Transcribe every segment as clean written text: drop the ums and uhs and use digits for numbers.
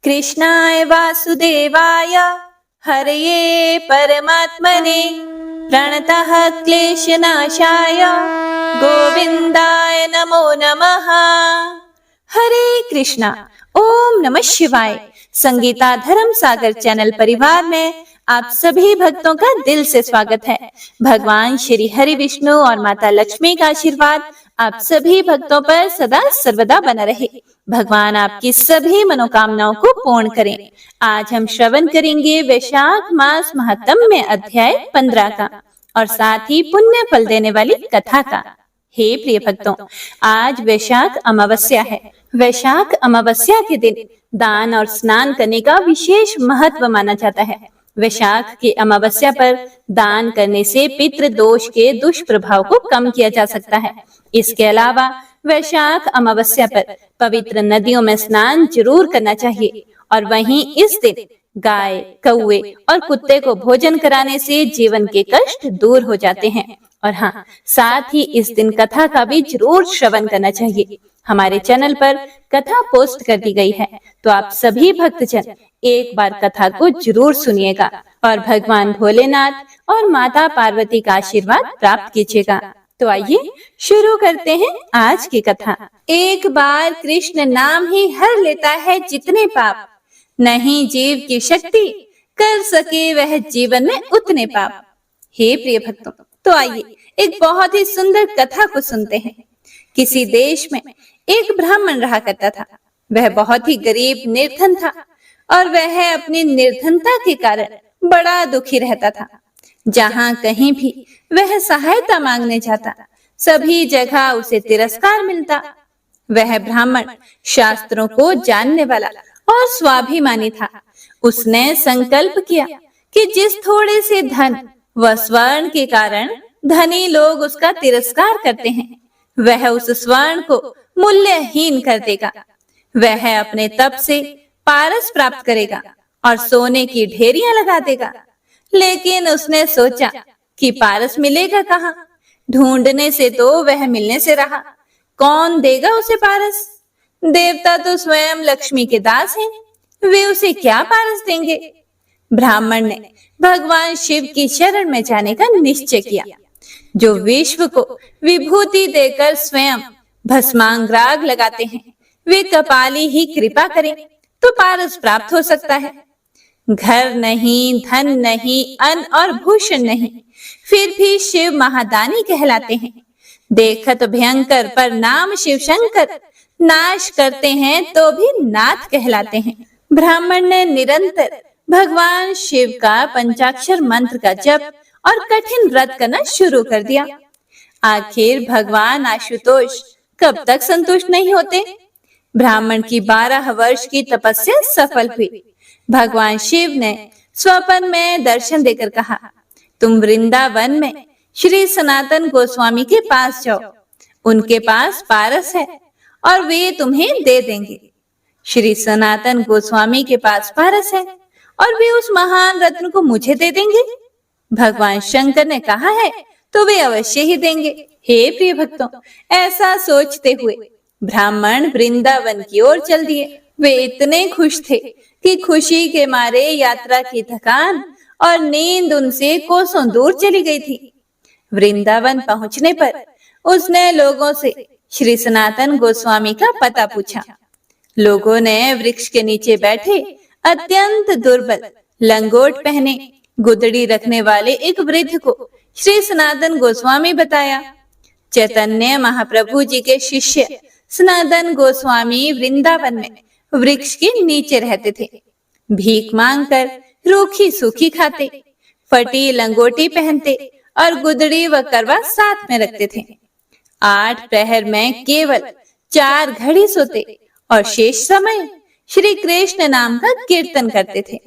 कृष्णाय वासुदेवाय हरये परमात्मने प्रणतः क्लेशनाशाय गोविंदाय नमो नमः। हरे कृष्णा। ओम नमः शिवाय। संगीता धर्म सागर चैनल परिवार में आप सभी भक्तों का दिल से स्वागत है। भगवान श्री हरि विष्णु और माता लक्ष्मी का आशीर्वाद आप सभी भक्तों पर सदा सर्वदा बना रहे। भगवान आपकी सभी मनोकामनाओं को पूर्ण करें। आज हम श्रवण करेंगे वैशाख मास महात्म्य अध्याय 15 का और साथ ही पुण्य फल देने वाली कथा का। हे प्रिय भक्तों, आज वैशाख अमावस्या है। वैशाख अमावस्या के दिन दान और स्नान करने का विशेष महत्व माना जाता है। वैशाख की अमावस्या पर दान करने से पितृ दोष के दुष्प्रभाव को कम किया जा सकता है। इसके अलावा वैशाख अमावस्या पर पवित्र नदियों में स्नान जरूर करना चाहिए और वहीं इस दिन गाय, कौवे और कुत्ते को भोजन कराने से जीवन के कष्ट दूर हो जाते हैं। और हाँ, साथ ही इस दिन कथा का भी जरूर श्रवण करना चाहिए। हमारे चैनल पर कथा पोस्ट कर दी गई है, तो आप सभी भक्तजन एक बार कथा को जरूर सुनिएगा और भगवान भोलेनाथ और माता पार्वती का आशीर्वाद प्राप्त कीजिएगा। तो आइए शुरू करते हैं आज की कथा। एक बार कृष्ण नाम ही हर लेता है जितने पाप, नहीं जीव की शक्ति कर सके वह जीवन में उतने पाप। हे प्रिय भक्तों, तो आइए एक बहुत ही सुंदर कथा को सुनते हैं। किसी देश में एक ब्राह्मण रहा करता था। वह बहुत ही गरीब निर्धन था और वह अपनी निर्धनता के कारण बड़ा दुखी रहता था। जहाँ कहीं भी वह सहायता मांगने जाता, सभी जगह उसे तिरस्कार मिलता। वह ब्राह्मण शास्त्रों को जानने वाला और स्वाभिमानी था। उसने संकल्प किया कि जिस थोड़े से धन व स्वर्ण के कारण धनी लोग उसका तिरस्कार करते हैं, वह उस स्वर्ण को मूल्यहीन कर देगा। वह अपने तप से पारस प्राप्त करेगा और सोने की ढेरियां लगा देगा। लेकिन उसने सोचा कि पारस मिलेगा कहाँ? ढूंढने से तो वह मिलने से रहा। कौन देगा उसे पारस? देवता तो स्वयं लक्ष्मी के दास हैं, वे उसे क्या पारस देंगे? ब्राह्मण ने भगवान शिव की शरण में जाने का निश्चय किया, जो विश्व को विभूति देकर स्वयं भस्मांगराग लगाते हैं। वे कपाली ही कृपा करें तो पारस प्राप्त हो सकता है। घर नहीं, धन नहीं, अन्न और भूषण नहीं, फिर भी शिव महादानी कहलाते हैं। देखत भयंकर पर नाम शिव शंकर, नाश करते हैं तो भी नाथ कहलाते हैं। ब्राह्मण ने निरंतर भगवान शिव का पंचाक्षर मंत्र का जप और कठिन व्रत करना शुरू कर दिया। आखिर भगवान आशुतोष कब तक संतुष्ट नहीं होते? ब्राह्मण की 12 वर्ष की तपस्या सफल हुई। भगवान शिव ने स्वप्न में दर्शन देकर कहा, तुम वृंदावन में श्री सनातन गोस्वामी के पास जाओ। उनके पास पारस है और वे तुम्हें दे देंगे। श्री सनातन गोस्वामी के पास पारस है और वे उस महान रत्न को मुझे दे देंगे। भगवान शंकर ने कहा है तो वे अवश्य ही देंगे। हे प्रिय भक्तों, ऐसा सोचते हुए ब्राह्मण वृंदावन की ओर चल दिए। वे इतने खुश थे कि खुशी के मारे यात्रा की थकान और नींद उनसे कोसों दूर चली गई थी। वृंदावन पहुंचने पर उसने लोगों से श्री सनातन गोस्वामी का पता पूछा। लोगों ने वृक्ष के नीचे बैठे अत्यंत दुर्बल, लंगोट पहने, गुदड़ी रखने वाले एक वृद्ध को श्री सनातन गोस्वामी बताया। चैतन्य महाप्रभु जी के शिष्य सनातन गोस्वामी वृंदावन में वृक्ष के नीचे रहते थे। भीख मांगकर रूखी सूखी खाते, फटी लंगोटी पहनते और गुदड़ी व करवा साथ में रखते थे। 8 प्रहर में केवल 4 घड़ी सोते और शेष समय श्री कृष्ण नाम का कीर्तन करते थे।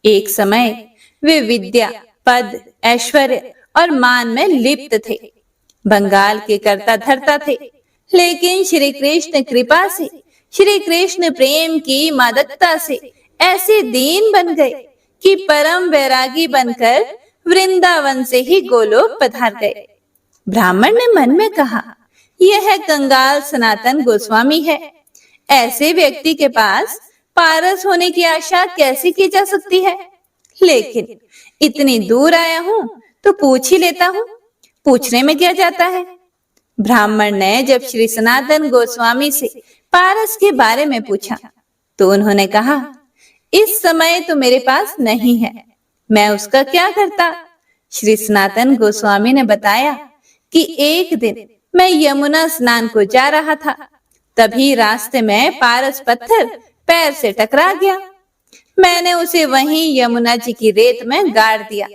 एक समय वे विद्या, पद, ऐश्वर्य और मान में लिप्त थे। बंगाल के कर्ता धर्ता थे, लेकिन श्री कृष्ण कृपा से, श्री कृष्ण प्रेम की मादकता से ऐसे दीन बन गए कि परम वैरागी बनकर वृंदावन से ही गोलोक पधार गए। ब्राह्मण ने मन में कहा, यह कंगाल सनातन गोस्वामी है। ऐसे व्यक्ति के पास पारस होने की आशा कैसे की जा सकती है? लेकिन इतनी दूर आया हूं तो पूछ ही लेता हूं, पूछने में क्या जाता है। ब्राह्मण ने जब श्री सनातन गोस्वामी से पारस के बारे में पूछा तो उन्होंने कहा, इस समय तो मेरे पास नहीं है, मैं उसका क्या करता। श्री सनातन गोस्वामी ने बताया कि एक दिन मैं यमुना स्नान को जा रहा था, तभी रास्ते में पारस पत्थर पैर से टकरा गया। मैंने उसे वहीं यमुना जी की रेत में गाड़ दिया,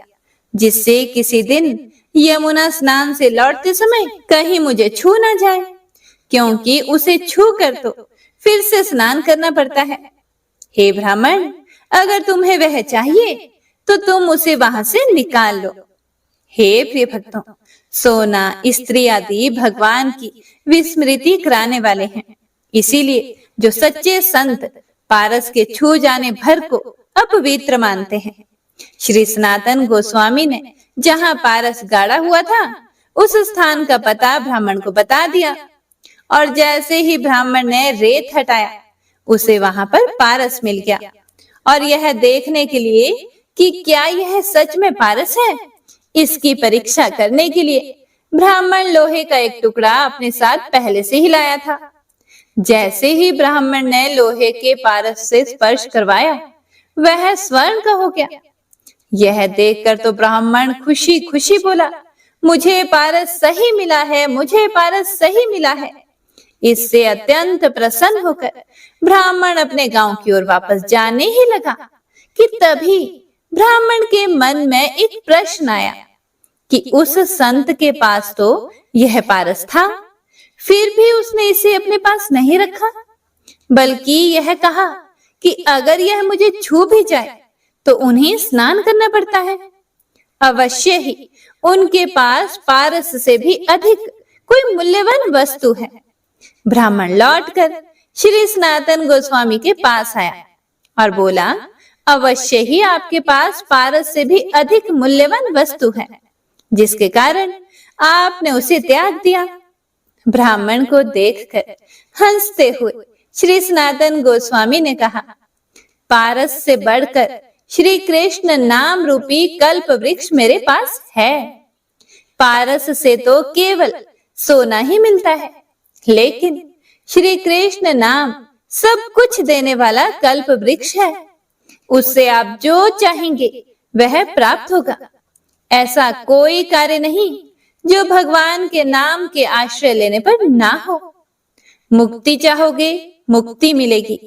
जिससे किसी दिन यमुना स्नान से लौटते समय कहीं मुझे छू ना जाए, क्योंकि उसे छू कर तो फिर से स्नान करना पड़ता है। हे ब्राह्मण, अगर तुम्हें वह चाहिए तो तुम उसे वहां से निकाल लो। हे प्रिय भक्तों, सोना, स्त्री आदि भगवान की विस्मृति कराने वाले हैं। इसीलिए जो सच्चे संत पारस के छू जाने भर को अपवित्र मानते हैं। श्री सनातन गोस्वामी ने जहां पारस गाड़ा हुआ था, उस स्थान का पता ब्राह्मण को बता दिया, और जैसे ही ब्राह्मण ने रेत हटाया, उसे वहां पर पारस मिल गया। और यह देखने के लिए कि क्या यह सच में पारस है, इसकी परीक्षा करने के लिए ब्राह्मण लोहे का एक टुकड़ा अपने साथ पहले से ही लाया था। जैसे ही ब्राह्मण ने लोहे के पारस से स्पर्श करवाया, वह स्वर्ण का हो गया। यह देखकर तो ब्राह्मण खुशी खुशी बोला, मुझे पारस सही मिला है, मुझे पारस सही मिला है। इससे अत्यंत प्रसन्न होकर ब्राह्मण अपने गांव की ओर वापस जाने ही लगा कि तभी ब्राह्मण के मन में एक प्रश्न आया कि उस संत के पास तो यह पारस था, फिर भी उसने इसे अपने पास नहीं रखा, बल्कि यह कहा कि अगर यह मुझे छू भी जाए तो उन्हें स्नान करना पड़ता है। अवश्य ही उनके पास पारस से भी अधिक कोई मूल्यवान वस्तु है। ब्राह्मण लौटकर श्री सनातन गोस्वामी के पास आया और बोला, अवश्य ही आपके पास पारस से भी अधिक मूल्यवान वस्तु है, जिसके कारण आपने उसे त्याग दिया। ब्राह्मण को देखकर हंसते हुए श्री सनातन गोस्वामी ने कहा, पारस से बढ़कर श्री कृष्ण नाम रूपी कल्प वृक्ष मेरे पास है। पारस से तो केवल सोना ही मिलता है, लेकिन श्री कृष्ण नाम सब कुछ देने वाला कल्प वृक्ष है। उससे आप जो चाहेंगे वह प्राप्त होगा। ऐसा कोई कार्य नहीं जो भगवान के नाम के आश्रय लेने पर ना हो। मुक्ति चाहोगे, मुक्ति मिलेगी।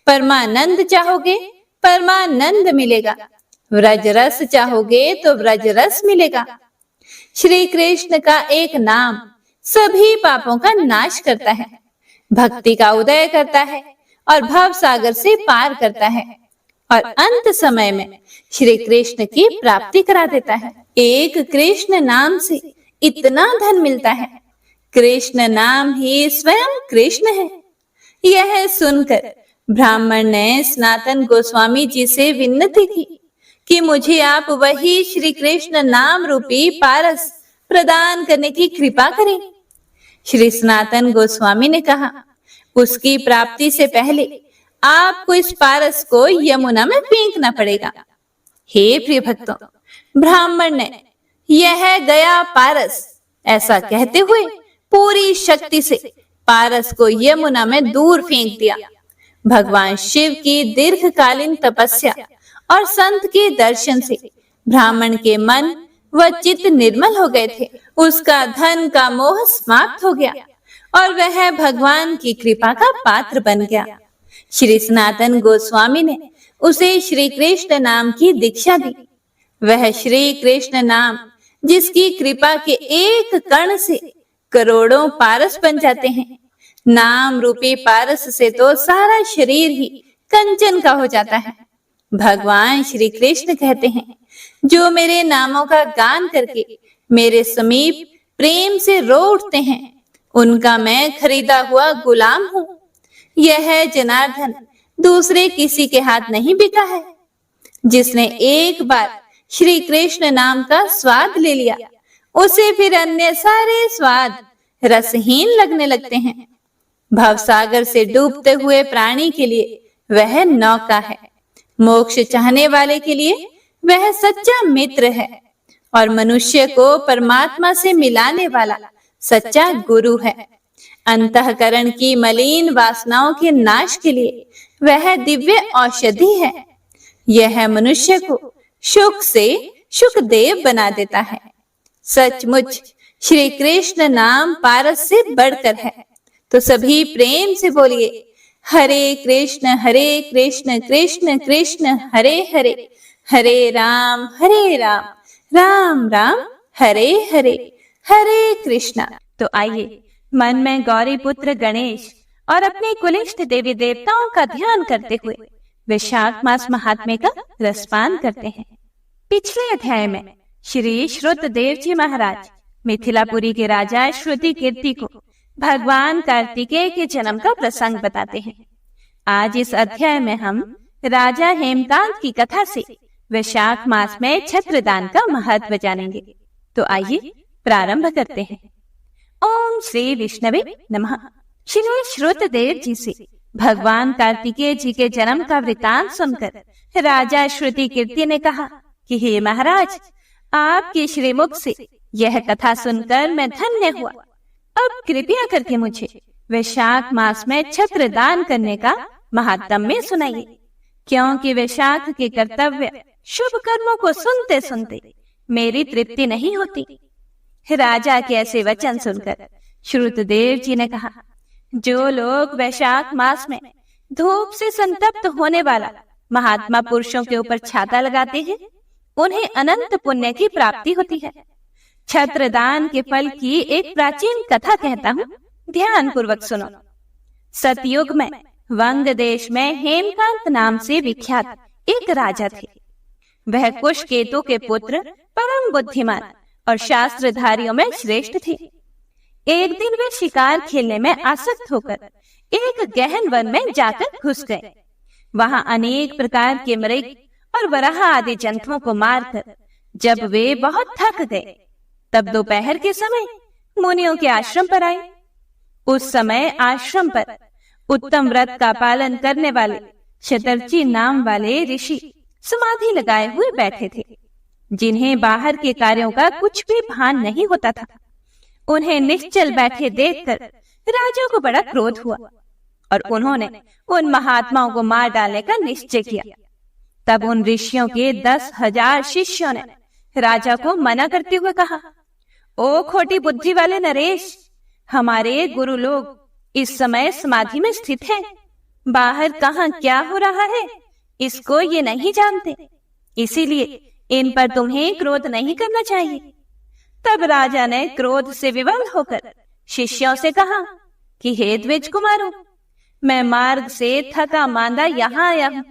परमानंद चाहोगे, परमानंद मिलेगा। व्रज रस चाहोगे तो व्रज रस मिलेगा। श्री कृष्ण का एक नाम सभी पापों का नाश करता है, भक्ति का उदय करता है और भव सागर से पार करता है, और अंत समय में श्री कृष्ण की प्राप्ति करा देता है। एक कृष्ण नाम से इतना धन मिलता है। कृष्ण नाम ही स्वयं कृष्ण है। यह सुनकर ब्राह्मण ने सनातन गोस्वामी जी से विनती की कि मुझे आप वही श्री कृष्ण नाम रूपी पारस प्रदान करने की कृपा करें। श्री सनातन गोस्वामी ने कहा, उसकी प्राप्ति से पहले आपको इस पारस को यमुना में फेंकना पड़ेगा। हे प्रिय भक्तों, ब्राह्मण ने यह गया पारस ऐसा कहते हुए पूरी शक्ति से पारस को यमुना में दूर फेंक दिया। भगवान शिव की दीर्घकालीन तपस्या और संत के दर्शन से ब्राह्मण के मन व चित्त निर्मल हो गए थे। उसका धन का मोह समाप्त हो गया और वह भगवान की कृपा का पात्र बन गया। श्री सनातन गोस्वामी ने उसे श्री कृष्ण नाम की दीक्षा दी। वह श्री कृष्ण नाम जिसकी कृपा के एक कण से करोड़ों पारस बन जाते हैं। नाम रूपी पारस से तो सारा शरीर ही कंचन का हो जाता है। भगवान श्री कृष्ण कहते हैं, जो मेरे नामों का गान करके मेरे समीप प्रेम से रो उठते हैं, उनका मैं खरीदा हुआ गुलाम हूँ। यह जनार्दन दूसरे किसी के हाथ नहीं बिका है। जिसने एक बार श्री कृष्ण नाम का स्वाद ले लिया, उसे फिर अन्य सारे स्वाद रसहीन लगने लगते हैं। भवसागर से डूबते हुए प्राणी के लिए वह नौका है। मोक्ष चाहने वाले के लिए वह सच्चा मित्र है और मनुष्य को परमात्मा से मिलाने वाला सच्चा गुरु है। अंतःकरण की मलिन वासनाओं के नाश के लिए वह दिव्य औषधि है। यह मनुष्य को सुख से सुखदेव बना देता है। सचमुच श्री कृष्ण नाम पारस से बढ़कर है। तो सभी प्रेम से बोलिए, हरे कृष्ण कृष्ण कृष्ण हरे हरे, हरे राम राम राम हरे हरे, हरे कृष्णा। तो आइए मन में गौरी पुत्र गणेश और अपने कुलिष्ठ देवी देवताओं का ध्यान करते हुए वैशाख मास महात्म्य का रसपान करते हैं। पिछले अध्याय में श्री श्रुतदेव जी महाराज मिथिलापुरी के राजा श्रुति कीर्ति को भगवान कार्तिकेय के जन्म का प्रसंग बताते हैं। आज इस अध्याय में हम राजा हेमकांत की कथा से वैशाख मास में छत्रदान का महत्व जानेंगे। तो आइए प्रारंभ करते हैं। ओम श्री विष्णवे नमः। श्री श्रुतदेव जी से भगवान कार्तिकेय जी के जन्म का वृतांत सुनकर राजा श्रुति कीर्ति ने कहा कि हे महाराज, आपके श्रीमुख से यह कथा सुनकर मैं धन्य हुआ। अब कृपया करके मुझे वैशाख मास में छत्रदान करने का महात्म्य सुनाइए, क्योंकि वैशाख के कर्तव्य शुभ कर्मों को सुनते सुनते मेरी तृप्ति नहीं होती। राजा के ऐसे वचन सुनकर श्रुतदेव जी ने कहा, जो लोग वैशाख मास में धूप से संतप्त होने वाला महात्मा पुरुषों के ऊपर छाता लगाते हैं, उन्हें अनंत पुण्य की प्राप्ति होती है। छत्रदान के फल की एक प्राचीन कथा कहता हूँ, ध्यान पूर्वक सुनो। सतयुग में वंग देश में हेमकांत नाम से विख्यात एक राजा थे। वह कुशकेतु के पुत्र, परम बुद्धिमान और शास्त्रधारियों में श्रेष्ठ थे। एक दिन वे शिकार खेलने में आसक्त होकर एक गहन वन में जाकर घुस गए। वहां अनेक प्रकार के मृग और वराह आदि जंतुओं को मारकर जब वे बहुत थक गए, तब दोपहर के समय मुनियों के आश्रम पर आए। उस समय आश्रम पर उत्तम व्रत का पालन करने वाले शतर्ची नाम वाले ऋषि समाधि लगाए हुए बैठे थे, जिन्हें बाहर के कार्यों का कुछ भी भान नहीं होता था। उन्हें निश्चल बैठे देखकर राजा को बड़ा क्रोध हुआ और उन्होंने उन महात्माओं को मार डालने का निश्चय किया। तब उन ऋषियों के 10,000 शिष्यों ने राजा को मना करते हुए कहा, ओ खोटी बुद्धि वाले नरेश, हमारे गुरु लोग इस समय समाधि में स्थित हैं। बाहर कहाँ क्या हो रहा है इसको ये नहीं जानते, इसीलिए इन पर तुम्हें क्रोध नहीं करना चाहिए। तब राजा ने क्रोध से विवल होकर शिष्यों से कहा कि हे द्विज कुमारों, मैं मार्ग से थका मांदा यहाँ आया हूँ,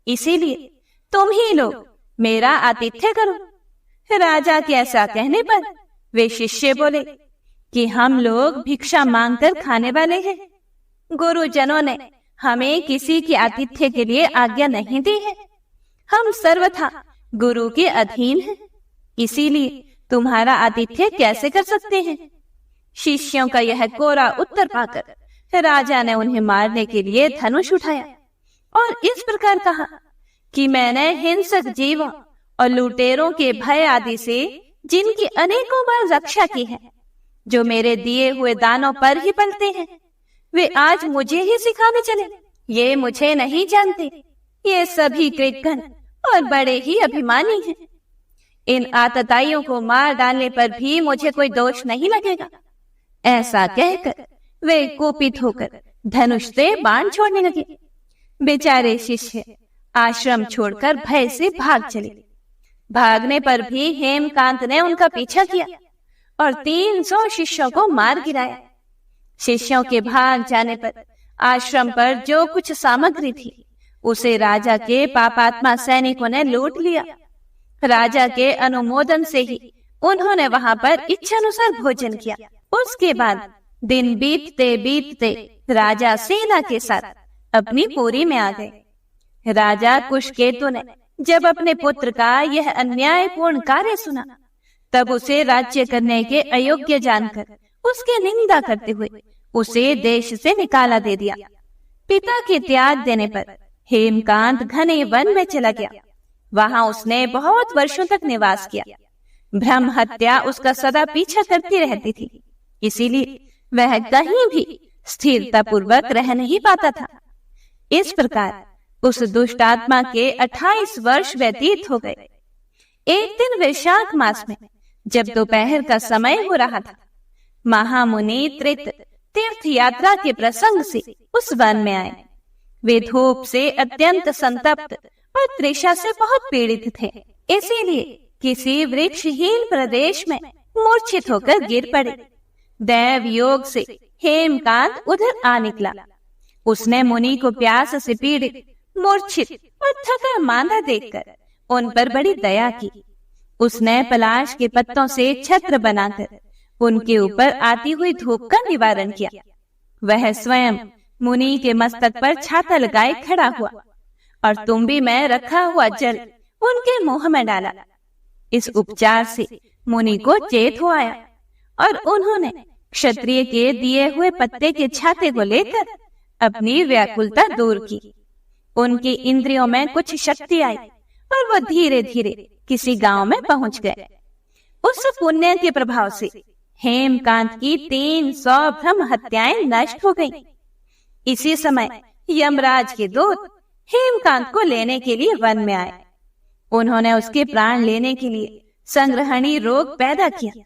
इसीलिए तुम ही लोग मेरा आतिथ्य करो। राजा के ऐसा कहने पर वे शिष्य बोले कि हम लोग भिक्षा मांगकर खाने वाले हैं। गुरुजनों ने हमें किसी के आतिथ्य के लिए आज्ञा नहीं दी है। हम सर्वथा गुरु के अधीन हैं, इसीलिए तुम्हारा आतिथ्य कैसे कर सकते हैं। शिष्यों का यह कोरा उत्तर पाकर राजा ने उन्हें मारने के लिए धनुष उठाया और इस प्रकार कहा कि मैंने हिंसक जीवों और लुटेरों के भय आदि से जिनकी अनेकों बार रक्षा की है, जो मेरे दिए हुए दानों पर ही पलते हैं, वे आज मुझे ही सिखाने चले। ये मुझे नहीं जानते, ये सभी कृतघ्न और बड़े ही अभिमानी हैं। इन आतताइयों को मार डालने पर भी मुझे कोई दोष नहीं लगेगा। ऐसा कहकर वे कोपित होकर धनुष से बाण छोड़ने लगे। बेचारे शिष्य आश्रम छोड़कर भय से भाग चले। भागने पर भी हेमकांत ने उनका पीछा किया और 300 शिष्यों को मार गिराया। शिष्यों के भाग जाने पर आश्रम पर जो कुछ सामग्री थी उसे राजा के पापात्मा सैनिकों ने लूट लिया। राजा के अनुमोदन से ही उन्होंने वहां पर इच्छानुसार भोजन किया। उसके बाद दिन बीतते बीतते राजा सेना के साथ अपनी पुरी में आ गए। राजा कुशकेतु ने जब अपने पुत्र का यह अन्यायपूर्ण कार्य सुना, तब उसे राज्य करने के अयोग्य जानकर उसकी निंदा करते हुए उसे देश से निकाला दे दिया। पिता के त्याग देने पर हेमकांत घने वन में चला गया। वहां उसने बहुत वर्षों तक निवास किया। ब्रह्म हत्या उसका सदा पीछा करती रहती थी, इसीलिए वह कहीं भी स्थिरता पूर्वक रह नहीं पाता था। इस प्रकार उस दुष्ट आत्मा के 28 वर्ष व्यतीत हो गए। एक दिन वैशाख मास में जब दोपहर का समय हो रहा था, महामुनि त्रित तीर्थ यात्रा के प्रसंग से उस वन में आए। वे धूप से अत्यंत संतप्त और तृषा से बहुत पीड़ित थे, इसीलिए किसी वृक्षहीन प्रदेश में मूर्छित होकर गिर पड़े। दैव योग से हेमकांत उधर आ निकला। उसने मुनि को प्यास से पीड़ित, मूर्छित और थका मांदा देखकर उन पर बड़ी दया की। उसने पलाश के पत्तों से छत्र बनाकर उनके ऊपर आती हुई धूप का निवारण किया। वह स्वयं मुनि के मस्तक पर छाता लगाए खड़ा हुआ और तुम्बी में रखा हुआ जल उनके मुंह में डाला। इस उपचार से मुनि को चेत हो आया और उन्होंने क्षत्रिय के दिए हुए पत्ते के छाते को लेकर अपनी व्याकुलता दूर की। उनकी इंद्रियों में कुछ शक्ति आई और वो धीरे धीरे किसी गांव में पहुंच गए। उस पुण्य के प्रभाव से हेमकांत की 300 ब्रह्म हत्याएं नष्ट हो गईं। इसी समय यमराज के दूत हेमकांत को लेने के लिए वन में आए। उन्होंने उसके प्राण लेने के लिए संग्रहणी रोग पैदा किया।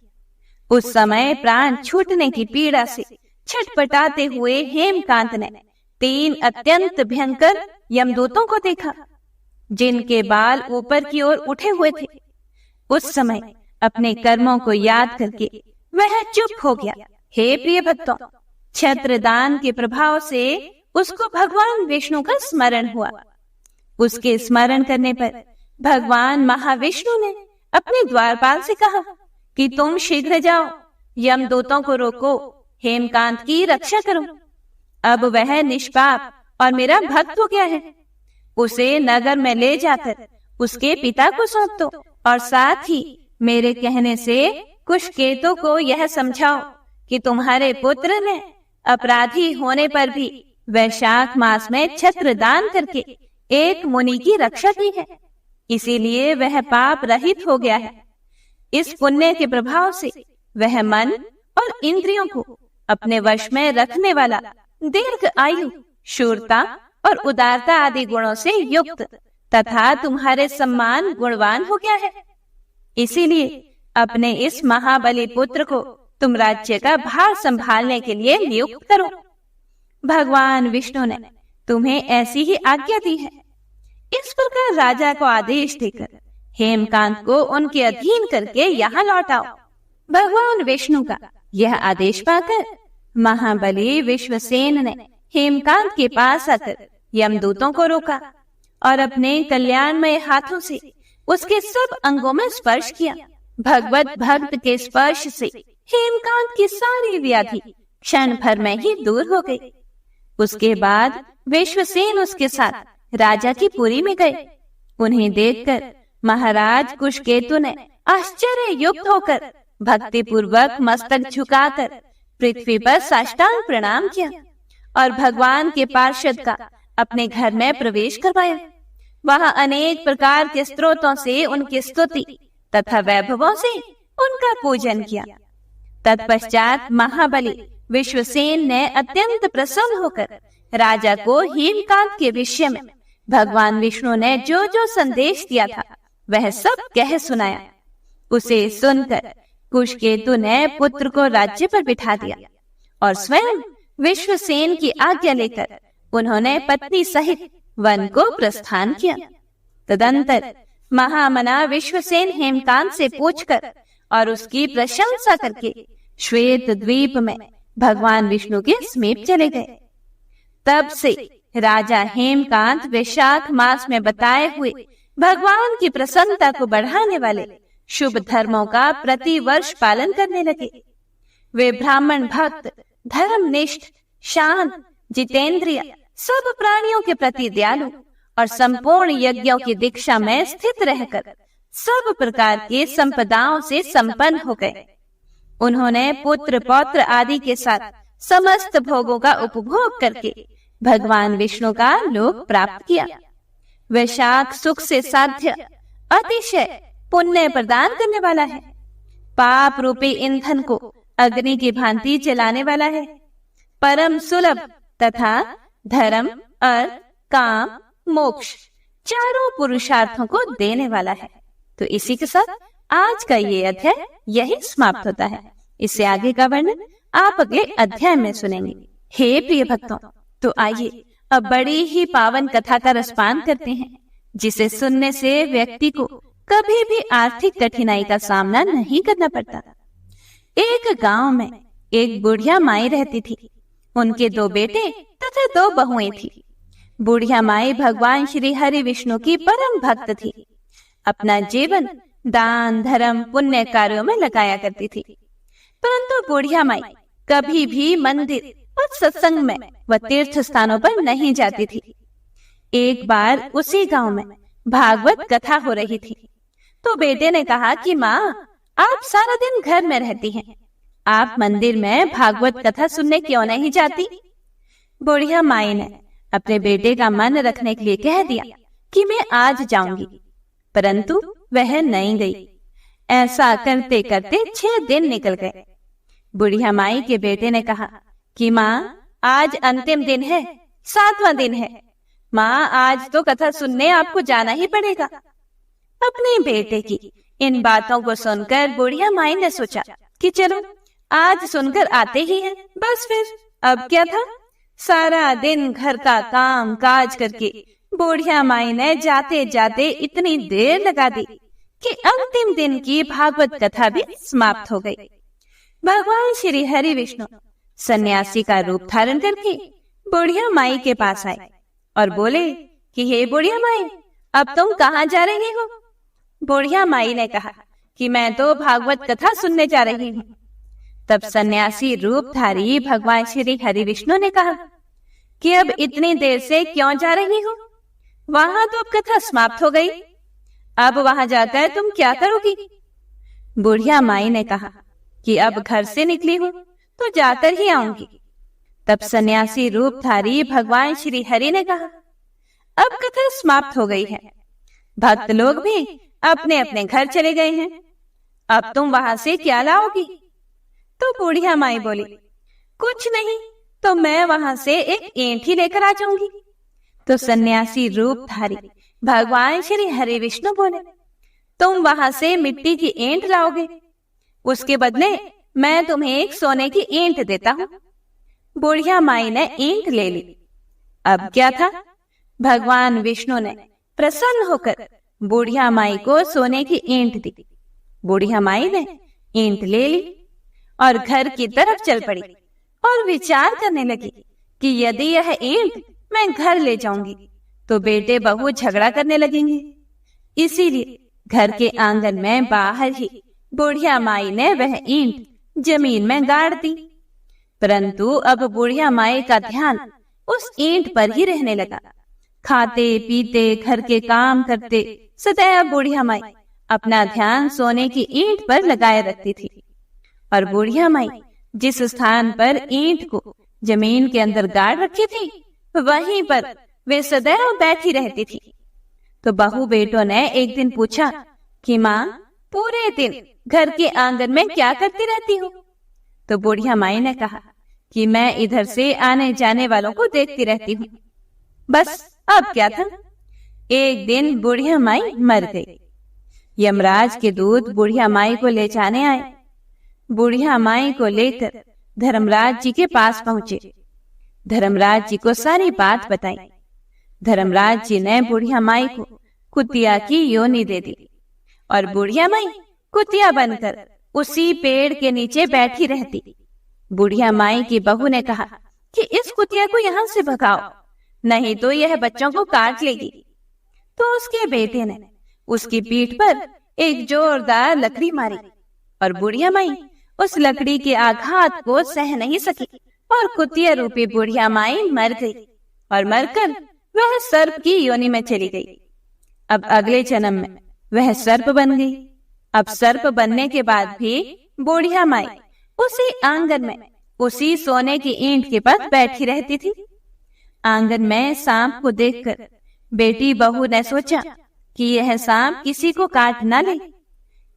उस समय प्राण छूटने की पीड़ा से छटपटाते हुए हेमकांत ने 3 अत्यंत भयंकर यमदूतों को देखा, जिनके बाल ऊपर की ओर उठे हुए थे। उस समय अपने कर्मों को याद करके वह चुप हो गया। हे प्रिय भक्तों, छत्रदान के प्रभाव से उसको भगवान विष्णु का स्मरण हुआ। उसके स्मरण करने पर भगवान महाविष्णु ने अपने द्वारपाल से कहा कि तुम शीघ्र जाओ, यमदूतों को रोको, हेमकांत की रक्षा करो। अब वह निष्पाप और मेरा भक्त हो गया है। उसे नगर में ले जाकर उसके पिता को सौंप दो और साथ ही मेरे कहने से कुशकेतु को यह समझाओ कि तुम्हारे पुत्र ने अपराधी होने पर भी वैशाख मास में छत्र दान करके एक मुनि की रक्षा की है, इसीलिए वह पाप रहित हो गया है। इस पुण्य के प्रभाव से वह मन और इंद्रियों को अपने वश में रखने वाला दीर्घ आयु, शूरता और उदारता आदि गुणों से युक्त तथा तुम्हारे सम्मान गुणवान हो गया है। इसीलिए अपने इस महाबली पुत्र को तुम राज्य का भार संभालने के लिए नियुक्त करो। भगवान विष्णु ने तुम्हें ऐसी ही आज्ञा दी है। इस प्रकार राजा को आदेश देकर हेमकांत को उनके अधीन करके यहाँ लौटाओ। भगवान विष्णु का यह आदेश पाकर महाबली विश्वसेन ने हेमकांत के पास आकर यमदूतों को रोका और अपने कल्याणमय हाथों से उसके सब अंगों में स्पर्श किया। भगवत भक्त के स्पर्श से हेमकांत की सारी व्याधि क्षण भर में ही दूर हो गई। उसके बाद विश्वसेन उसके साथ राजा की पुरी में गए। उन्हें देखकर महाराज कुशकेतु ने आश्चर्य युक्त होकर भक्ति पूर्वक मस्तक झुकाकर पृथ्वी पर साष्टांग प्रणाम किया और भगवान के पार्षद का अपने घर में प्रवेश करवाया। वहां अनेक प्रकार के स्तोत्रों से उनकी स्तुति तथा वैभवों से उनका पूजन किया। तत्पश्चात महाबली विश्वसेन ने अत्यंत प्रसन्न होकर राजा को हेमकांत के विषय में भगवान विष्णु ने जो जो संदेश दिया था वह सब कह सुनाया। उसे सुनकर कुशकेतु ने पुत्र को राज्य पर बिठा दिया और स्वयं विश्वसेन की आज्ञा लेकर उन्होंने पत्नी सहित वन को प्रस्थान किया। तदंतर महामना विश्वसेन हेमकांत से पूछकर और उसकी प्रशंसा करके श्वेत द्वीप में भगवान विष्णु के समीप चले गए। तब से राजा हेमकांत वैशाख मास में बताए हुए भगवान की प्रसन्नता को बढ़ाने वाले शुभ धर्मों का प्रति वर्ष पालन करने लगे। वे ब्राह्मण भक्त, धर्मनिष्ठ, शांत, जितेंद्रिय, सब प्राणियों के प्रति दयालु और संपूर्ण यज्ञों की दीक्षा में स्थित रहकर सब प्रकार के संपदाओं से संपन्न हो गए। उन्होंने पुत्र पौत्र आदि के साथ समस्त भोगों का उपभोग करके भगवान विष्णु का लोक प्राप्त किया। वैशाख सुख से साध्य अतिशय पुण्य प्रदान करने वाला है। पाप रूपी ईंधन को अग्नि की भांति जलाने वाला है। परम सुलभ तथा धर्म, अर्थ, काम, मोक्ष चारों पुरुषार्थों को देने वाला है। तो इसी के साथ आज का ये अध्याय यही समाप्त होता है। इससे आगे का वर्णन आप अगले अध्याय में सुनेंगे। हे प्रिय भक्तों, तो आइए अब बड़ी ही पावन कथा का रसपान करते हैं, जिसे सुनने से व्यक्ति को कभी भी आर्थिक कठिनाई का सामना नहीं करना पड़ता। एक गांव में एक बुढ़िया माई रहती थी। उनके 2 बेटे तथा 2 बहुएं थी। बुढ़िया माई भगवान श्री हरि विष्णु की परम भक्त थी। अपना जीवन दान, धर्म, पुण्य कार्यों में लगाया करती थी। परंतु बुढ़िया माई कभी भी मंदिर और सत्संग में व तीर्थ स्थानों पर नहीं जाती थी। एक बार उसी गांव में भागवत कथा हो रही थी, तो बेटे ने कहा कि माँ, आप सारा दिन घर में रहती हैं, आप मंदिर में भागवत कथा सुनने क्यों नहीं जाती? बुढ़िया माई ने अपने बेटे का मन रखने के लिए कह दिया कि मैं आज जाऊंगी, परंतु वह नहीं गई। ऐसा करते करते 6 दिन निकल गए। बुढ़िया माई के बेटे ने कहा कि माँ, आज अंतिम दिन है, 7वां दिन है, माँ आज तो कथा सुनने आपको जाना ही पड़ेगा। अपने बेटे की इन बातों को सुनकर बुढ़िया माई ने सोचा कि चलो आज सुनकर आते ही हैं, बस फिर अब क्या था। सारा दिन घर का काम काज करके बुढ़िया माई ने जाते जाते इतनी देर लगा दी कि अंतिम दिन की भागवत कथा भी समाप्त हो गई। भगवान श्री हरि विष्णु सन्यासी का रूप धारण करके बुढ़िया माई के पास आए और बोले कि हे बुढ़िया माई, अब तुम कहाँ जा रही हो? बुढ़िया माई ने कहा कि मैं तो भागवत कथा सुनने जा रही हूँ। तब सन्यासी रूपधारी भगवान श्री हरि विष्णु ने कहा कि अब इतनी देर से क्यों जा रही हो? वहां तो अब कथा समाप्त हो गई, अब वहां जाकर तुम क्या करोगी? बुढ़िया माई ने कहा कि अब घर से निकली हूँ तो जाकर ही आऊंगी। तब सन्यासी रूपधारी भगवान श्री हरि ने कहा, अब कथा समाप्त हो गई है, भक्त लोग भी अपने अपने घर चले गए हैं, अब तुम वहां से क्या लाओगी? तो बुढ़िया माई बोली, कुछ नहीं, तो मैं वहां से एक ईंट ही लेकर आ जाऊंगी। तो सन्यासी रूपधारी भगवान श्री हरि विष्णु बोले, तुम वहां से मिट्टी की ईंट लाओगे, उसके बदले मैं तुम्हें एक सोने की ईंट देता हूँ। बुढ़िया माई ने ईंट ले ली। अब क्या था, भगवान विष्णु ने प्रसन्न होकर बुढ़िया माई को सोने की ईंट दी। बुढ़िया माई ने ईंट ले ली और घर की तरफ चल पड़ी और विचार करने लगी कि यदि यह ईंट मैं घर ले जाऊंगी तो बेटे बहू झगड़ा करने लगेंगे। इसीलिए घर के आंगन में बाहर ही बुढ़िया माई ने वह ईंट जमीन में गाड़ दी। परंतु अब बुढ़िया माई का ध्यान उस ईंट पर ही रहने लगा। खाते पीते घर के काम करते सदैव बुढ़िया माई अपना ध्यान सोने की ईंट पर लगाए रखती थी। और बुढ़िया माई जिस स्थान पर ईंट को जमीन के अंदर गाड़ रखी थी, वहीं पर वे सदैव बैठी रहती थी। तो बहू बेटों ने एक दिन पूछा कि माँ, पूरे दिन घर के आंगन में क्या करती रहती हो? तो बुढ़िया माई ने कहा कि मैं इधर से आने जाने वालों को देखती रहती हूँ। बस अब क्या था, एक दिन बुढ़िया माई मर गई। यमराज के दूत बुढ़िया माई को ले जाने आए। बुढ़िया माई को लेकर धर्मराज जी के पास पहुंचे। धर्मराज जी को सारी बात बताई। धर्मराज जी ने बुढ़िया माई को कुतिया की योनि दे दी और बुढ़िया माई कुतिया बनकर उसी पेड़ के नीचे बैठी रहती। बुढ़िया माई की बहू ने कहा कि इस कुतिया को यहाँ से भगाओ, नहीं तो यह बच्चों को काट लेगी। तो उसके बेटे ने उसकी पीठ पर एक जोरदार लकड़ी मारी और बुढ़िया माई उस लकड़ी के आघात को सह नहीं सकी और कुतिया रूपी बुढ़िया माई मर गई और मरकर वह सर्प की योनि में चली गई। अब अगले जन्म में वह सर्प बन गई। अब सर्प बनने के बाद भी बुढ़िया माई उसी आंगन में उसी सोने की ईंट के पास बैठी रहती थी। आंगन में सांप को देखकर बेटी बहू ने सोचा कि यह सांप किसी को काट न ले।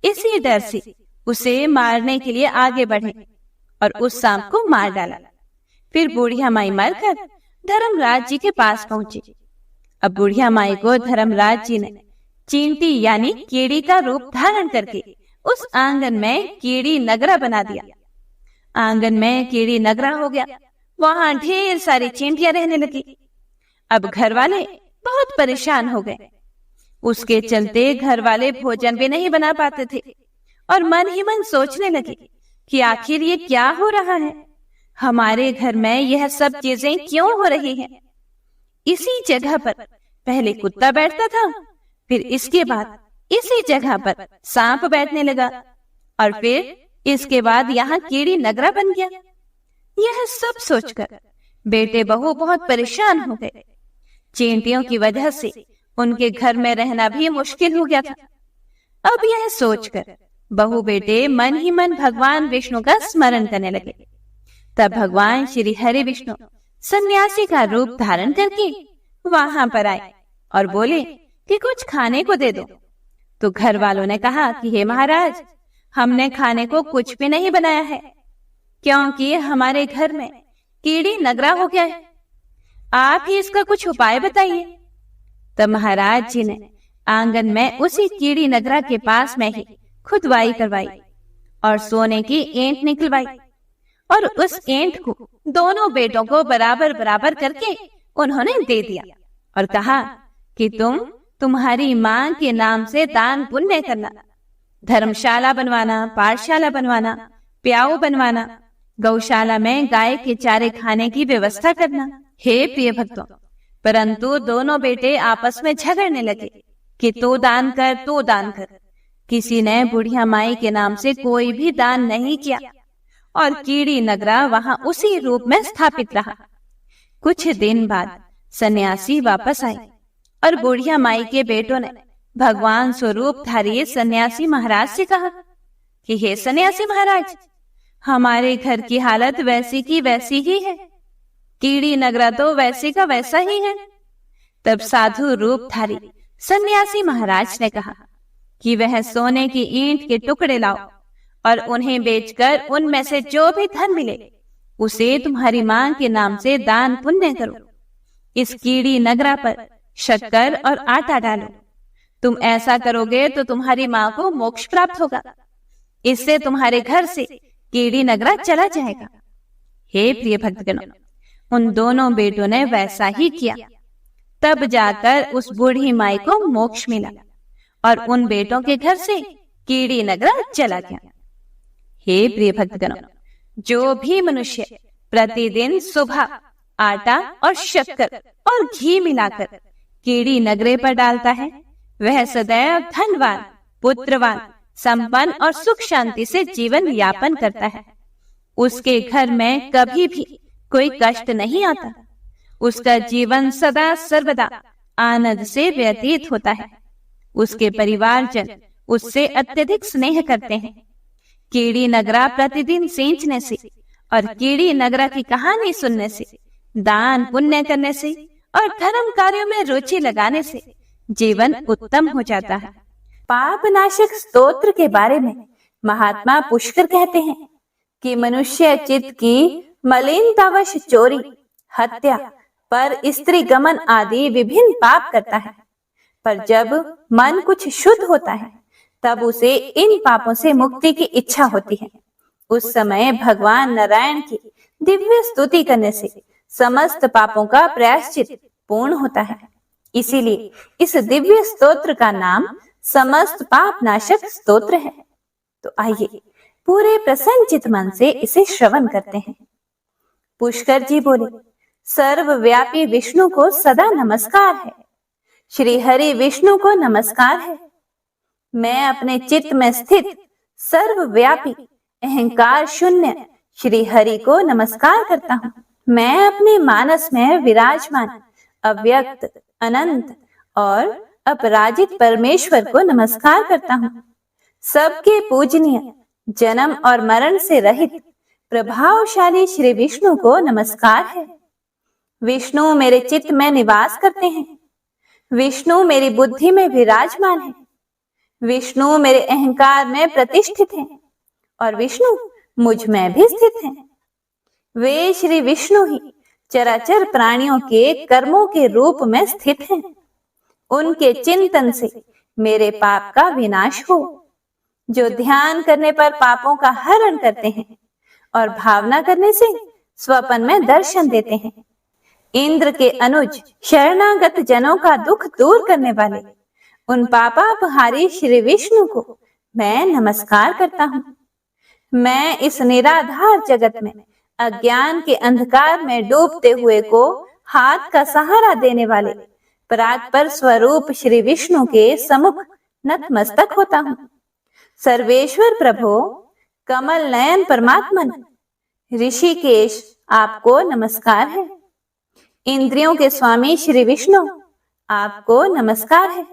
इसी डर से उसे मारने के लिए आगे बढ़े और उस सांप को मार डाला। फिर बुढ़िया माई मरकर धर्मराज जी के पास पहुंची। अब बुढ़िया माई को धर्मराज जी ने चींटी यानी कीड़ी का रूप धारण करके उस आंगन में कीड़ी नगरा बना दिया। आंगन में कीड़ी नगरा हो गया। वहां ढेर सारी चींटियां रहने लगी। अब घर वाले बहुत परेशान हो गए। उसके चलते घर वाले भोजन भी नहीं बना पाते थे और मन ही मन सोचने लगे कि आखिर ये क्या हो रहा है, हमारे घर में यह सब चीजें क्यों हो रही हैं। इसी जगह पर पहले कुत्ता बैठता था, फिर इसके बाद इसी जगह पर सांप बैठने लगा और फिर इसके बाद यहाँ कीड़ी नगरा बन गया। यह सब सोचकर बेटे बहू बहुत परेशान हो गए। चींटियों की वजह से उनके घर में रहना भी मुश्किल हो गया था। अब यह सोचकर बहू बेटे मन ही मन भगवान विष्णु का स्मरण करने लगे। तब भगवान श्री हरि विष्णु सन्यासी का रूप धारण करके वहां पर आए और बोले कि कुछ खाने को दे दो। तो घर वालों ने कहा कि हे महाराज, हमने खाने को कुछ भी नहीं बनाया है, क्योंकि हमारे घर में कीड़ी नगरा हो गया है। आप ही इसका कुछ उपाय बताइए। तब महाराज जी ने आंगन में उसी कीड़ी नगरा के पास में ही खुदवाई करवाई और सोने की ईंट निकलवाई और उस ईंट को दोनों बेटों को बराबर बराबर करके उन्होंने दे दिया और कहा कि तुम्हारी मां के नाम से दान पुण्य करना, धर्मशाला बनवाना, पाठशाला बनवाना, प्याऊ बनवाना, गौशाला में गाय के चारे खाने की व्यवस्था करना। हे प्रिय भक्तों, परंतु दोनों बेटे आपस में झगड़ने लगे कि तू दान कर, तू दान कर। किसी ने बुढ़िया माई के नाम से कोई भी दान नहीं किया और कीड़ी नगरा वहां उसी रूप में स्थापित रहा। कुछ दिन बाद सन्यासी वापस आए और बुढ़िया माई के बेटों ने भगवान स्वरूप धारी सन्यासी महाराज से कहा कि हे सन्यासी महाराज, हमारे घर की हालत वैसी की वैसी ही है, कीड़ी नगरा तो वैसे का वैसा ही है। तब साधु रूपधारी सन्यासी महाराज ने कहा कि वह सोने की ईंट के टुकड़े लाओ और उन्हें बेचकर उनमें से जो भी धन मिले उसे तुम्हारी मां के नाम से दान पुण्य करो। इस कीड़ी नगरा पर शक्कर और आटा डालो। तुम ऐसा करोगे तो तुम्हारी मां को मोक्ष प्राप्त होगा। इससे तुम्हारे घर से कीड़ी नगरा चला जाएगा। हे प्रिय भक्तगणों, उन दोनों बेटों ने वैसा ही किया। तब जाकर उस बूढ़ी माई को मोक्ष मिला और उन बेटों के घर से कीड़ी नगरा चला गया। हे प्रिय भक्तगणों, जो भी मनुष्य प्रतिदिन सुबह आटा और शक्कर और घी मिलाकर कीड़ी नगरे पर डालता है, वह सदैव धनवान, पुत्रवान, संपन्न और सुख शांति से जीवन यापन करता है। उसके घर में कभी भी कोई कष्ट नहीं आता। उसका जीवन सदा सर्वदा आनंद से व्यतीत होता है। उसके परिवारजन उससे अत्यधिक स्नेह करते हैं। कीड़ी नगरा प्रतिदिन सींचने से और कीड़ी नगरा की कहानी सुनने से, दान पुण्य करने से और धर्म कार्यों में रुचि लगाने से जीवन उत्तम हो जाता है। पाप नाशक स्तोत्र के बारे में महात्मा पुष्कर कहते हैं कि मनुष्य चित्त की मलिनतावश चोरी, हत्या, पर स्त्री गमन आदि विभिन्न पाप करता है, पर जब मन कुछ शुद्ध होता है तब उसे इन पापों से मुक्ति की इच्छा होती है। उस समय भगवान नारायण की दिव्य स्तुति करने से समस्त पापों का प्रायश्चित पूर्ण होता है। इसीलिए इस दिव्य स्तोत्र का नाम समस्त पाप नाशक स्तोत्र है। तो आइए पूरे प्रसन्नचित मन से इसे श्रवण करते हैं। पुष्कर जी बोले, सर्वव्यापी विष्णु को सदा नमस्कार है। श्री हरि विष्णु को नमस्कार है। मैं अपने चित्त में स्थित सर्वव्यापी अहंकार शून्य श्री हरि को नमस्कार करता हूँ। मैं अपने मानस में विराजमान अव्यक्त, अनंत और अपराजित परमेश्वर को नमस्कार करता हूँ। सबके पूजनीय, जन्म और मरण से रहित प्रभावशाली श्री विष्णु को नमस्कार है। विष्णु मेरे चित्त में निवास करते हैं। विष्णु मेरी बुद्धि में विराजमान है। विष्णु मेरे अहंकार में प्रतिष्ठित हैं और विष्णु मुझ में भी स्थित हैं। वे श्री विष्णु ही चराचर प्राणियों के कर्मों के रूप में स्थित हैं। उनके चिंतन से मेरे पाप का विनाश हो। जो ध्यान करने पर पापों का हरण करते हैं और भावना करने से स्वप्न में दर्शन देते हैं। इंद्र के अनुज शरणागत जनों का दुख दूर करने वाले उन पापापहारी श्री विष्णु को मैं नमस्कार करता हूँ। मैं इस निराधार जगत में अज्ञान के अंधकार में डूबते हुए को हाथ का सहारा देने वाले परात्पर स्वरूप श्री विष्णु के सम्मुख नतमस्तक होता हूँ। सर्वेश्वर प्रभो, कमल नयन परमात्मन, ऋषिकेश, आपको नमस्कार है। इंद्रियों के स्वामी श्री विष्णु, आपको नमस्कार है।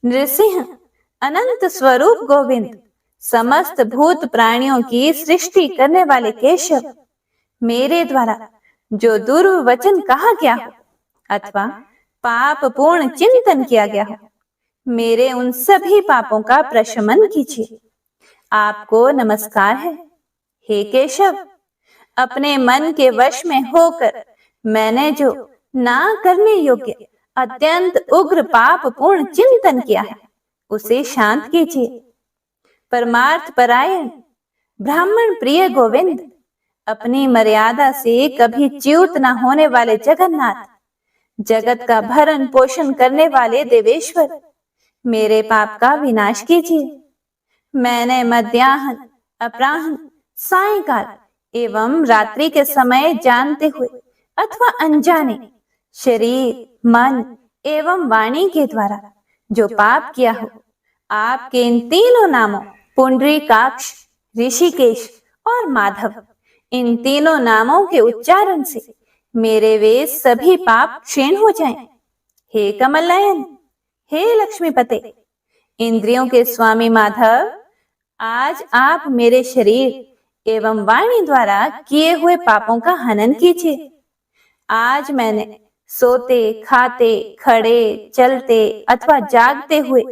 नृसिंह, अनंत स्वरूप गोविंद, समस्त भूत प्राणियों की सृष्टि करने वाले केशव, मेरे द्वारा जो दुर्वचन कहा गया हो अथवा पाप पूर्ण चिंतन किया गया हो, मेरे उन सभी पापों का प्रशमन कीजिए। आपको नमस्कार है। हे केशव, अपने मन के वश में होकर मैंने जो ना करने योग्य अत्यंत उग्र पाप पूर्ण चिंतन किया है, उसे शांत कीजिए। परमार्थ परायण ब्राह्मण प्रिय गोविंद, अपनी मर्यादा से कभी च्युत न होने वाले जगन्नाथ, जगत का भरण पोषण करने वाले देवेश्वर, मेरे पाप का विनाश कीजिए। मैंने मध्याह्न, अपराह्न, सायंकाल एवं रात्रि के समय जानते हुए अथवा अनजाने शरीर, मन एवं वाणी के द्वारा जो पाप किया हो, आपके इन तीनों नामों पुंडरीकाक्ष, ऋषिकेश और माधव, इन तीनों नामों के उच्चारण से मेरे वे सभी पाप क्षीण हो जाएं। हे कमल नयन, हे लक्ष्मीपते, इंद्रियों के स्वामी माधव, आज आप मेरे शरीर एवं वाणी द्वारा किए हुए पापों का हनन कीजिए। आज मैंने सोते, खाते, खड़े, चलते अथवा जागते हुए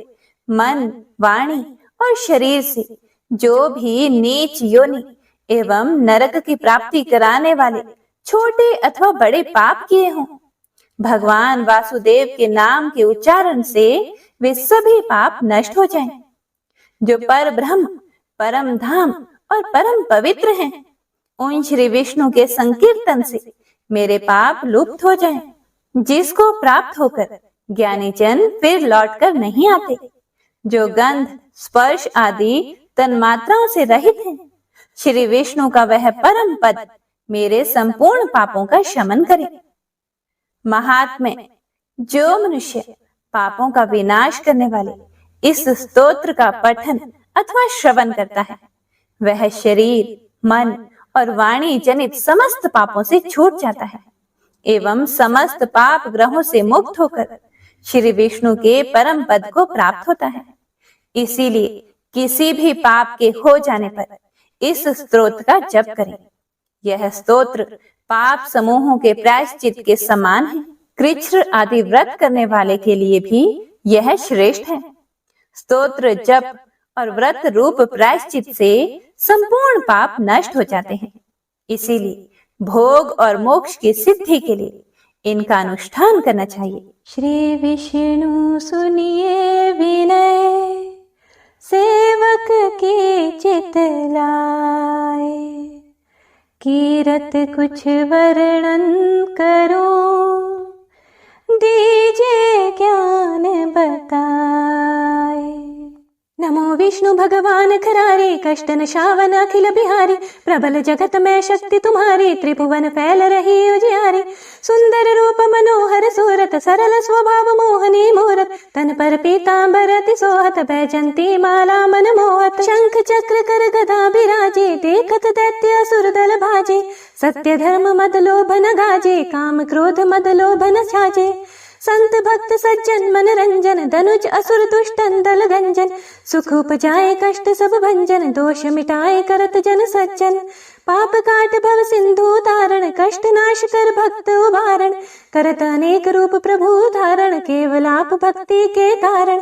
मन, वाणी और शरीर से जो भी नीच योनि एवं नरक की प्राप्ति कराने वाले छोटे अथवा बड़े पाप किए हों, भगवान वासुदेव के नाम के उच्चारण से वे सभी पाप नष्ट हो जाएं। जो पर ब्रह्म, परम धाम और परम पवित्र हैं, उन श्री विष्णु के संकीर्तन से मेरे पाप लुप्त हो जाएं। जिसको प्राप्त होकर ज्ञानी जन फिर लौटकर नहीं आते, जो गंध, स्पर्श आदि तन्मात्राओं से रहित हैं, श्री विष्णु का वह परम पद मेरे संपूर्ण पापों का शमन करे। महात्म्य, जो मनुष्य पापों का विनाश करने वाले इस स्तोत्र का पठन अथवा श्रवण करता है, वह शरीर, मन और वाणी जनित समस्त पापों से छूट जाता है एवं समस्त पाप ग्रहों से मुक्त होकर श्री विष्णु के परम पद को प्राप्त होता है। इसीलिए किसी भी पाप के हो जाने पर इस स्तोत्र का जप करें। यह स्तोत्र पाप समूहों के प्रायश्चित के समान है। कृच्छ्र आदि व्रत करने वाले के लिए भी यह श्रेष्ठ है। स्तोत्र, जप और व्रत रूप प्रायश्चित से संपूर्ण पाप नष्ट हो जाते हैं। इसीलिए भोग और मोक्ष की सिद्धि के लिए इनका अनुष्ठान करना चाहिए। श्री विष्णु सुनिए विनय, सेवक की चित लाए, कीरत कुछ वर्णन करूं, दीजिए ज्ञान बताए। नमो विष्णु भगवान खरारे, कष्ट नशावन अखिल बिहारी, प्रबल जगत में शक्ति तुम्हारी, त्रिभुवन फैल रही उजियारी। सुंदर रूप मनोहर सूरत, सरल स्वभाव मोहनी मूरत, तन पर पीतांबर अति सोहत, बैजंती माला मन मोहत। शंख चक्र कर गदा बिराजे, देखत दैत्य असुर दल भाजे, सत्य धर्म मद लोभ न गाजे, काम क्रोध मद लोभ न छाजे। संत भक्त सज्जन मन रंजन, धनुज असुर दुष्टन दल गंजन, सुख उपजाए कष्ट सब भंजन, दोष मिटाए करत जन सज्जन। पाप काट भव सिंधु तारण, कष्ट नाश कर भक्त उबारण, करत अनेक रूप प्रभु धारण, केवल आप भक्ति के कारण।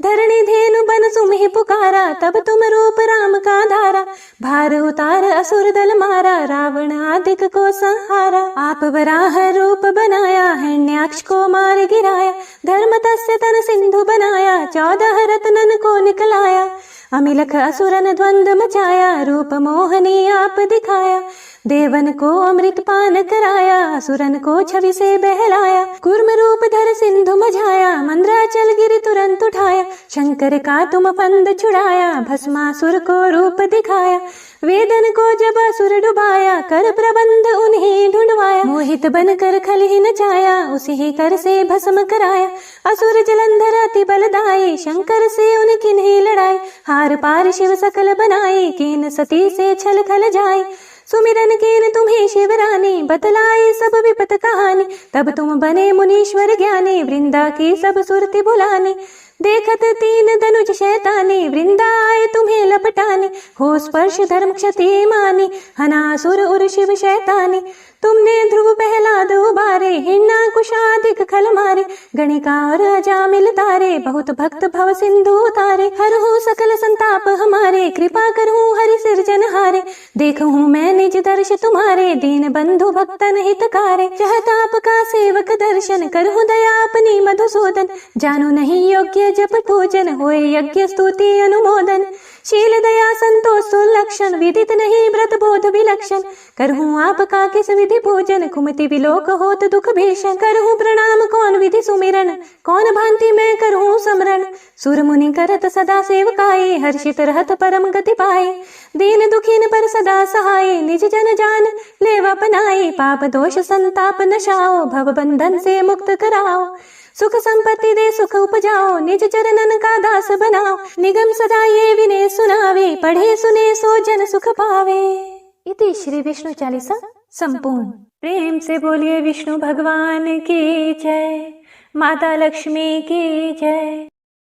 धरणी धेनु बन सुमहि पुकारा, तब तुम रूप राम का धारा, भार उतार असुर दल मारा, रावण आदिक को संहारा। आप वराह रूप बनाया, हिरण्याक्ष को मार गिराया, धर्म तस्य तन सिंधु बनाया, 14 रत्नन को निकलाया। अमिलख असुरन द्वंद मचाया, रूप मोहनी आप दिखाया, देवन को अमृत पान कराया, असुरन को छवि से बहलाया। कूर्म रूप धर सिंधु मझाया, मंद्राचल गिरि तुरंत उठाया, शंकर का तुम फंद छुड़ाया, भस्मासुर को रूप दिखाया। वेदन को जब असुर डुबाया, कर प्रबंध उन्हें ढूंढवाया, मोहित बन कर खल ही नचाया, उसी ही कर से भस्म कराया। असुर जलंधर अति बलदाई, शंकर से उनकी नहीं लड़ाई, हार पार शिव सकल बनाई, कीन सती से छल खल जाए। सुमिरन कीन तुम्हें शिवरानी, बतलाई सब विपत कहानी, तब तुम बने मुनीश्वर ज्ञानी, वृंदा की सब सुरति बुलानी। देखत 3 धनुष शैतानी, वृंदा आए तुम्हें लपटानी, हो स्पर्श धर्म क्षति मानी, हनासुर उर शिव शैतानी। तुमने ध्रुव प्रहलाद उबारे, हिरण्याकुशादिक खल मारे, गणिका और अजामिल तारे, बहुत भक्त भव सिंधु तारे। हरहु सकल संताप हमारे, कृपा करहूँ हरि सिरजनहारे, देखहूँ मैं निज दर्श तुम्हारे, दीन बंधु भक्तन हितकारे। चाहता आपका सेवक दर्शन, करहूँ दया अपनी मधुसूदन, जानो नहीं योग्य जप पूजन, होए यज्ञ स्तुति अनुमोदन। शील दया संतोष सुलक्षण, विदित नहीं व्रत बोध विलक्षण, करहूँ आपका किस विधि पूजन, कुमति विलोक होत दुख भीषण। करहूँ प्रणाम कौन विधि सुमिरन, कौन भांति मैं करहूँ समरण, सुर मुनि करत सदा सेवकाई, हर्षित रहत परम गति पाए। दीन दुखीन पर सदा सहाय, निज जन जान लेवा पनाई, पाप दोष संताप नशाओ, भव बंधन से मुक्त कराओ। सुख संपत्ति दे सुख उपजाओ, निज चरणन का दास बनाओ, निगम सदा ये विनय सुनावे, पढ़े सुने सो जन सुख पावे। इति श्री विष्णु चालीसा संपूर्ण। प्रेम से बोलिए विष्णु भगवान की जय, माता लक्ष्मी की जय।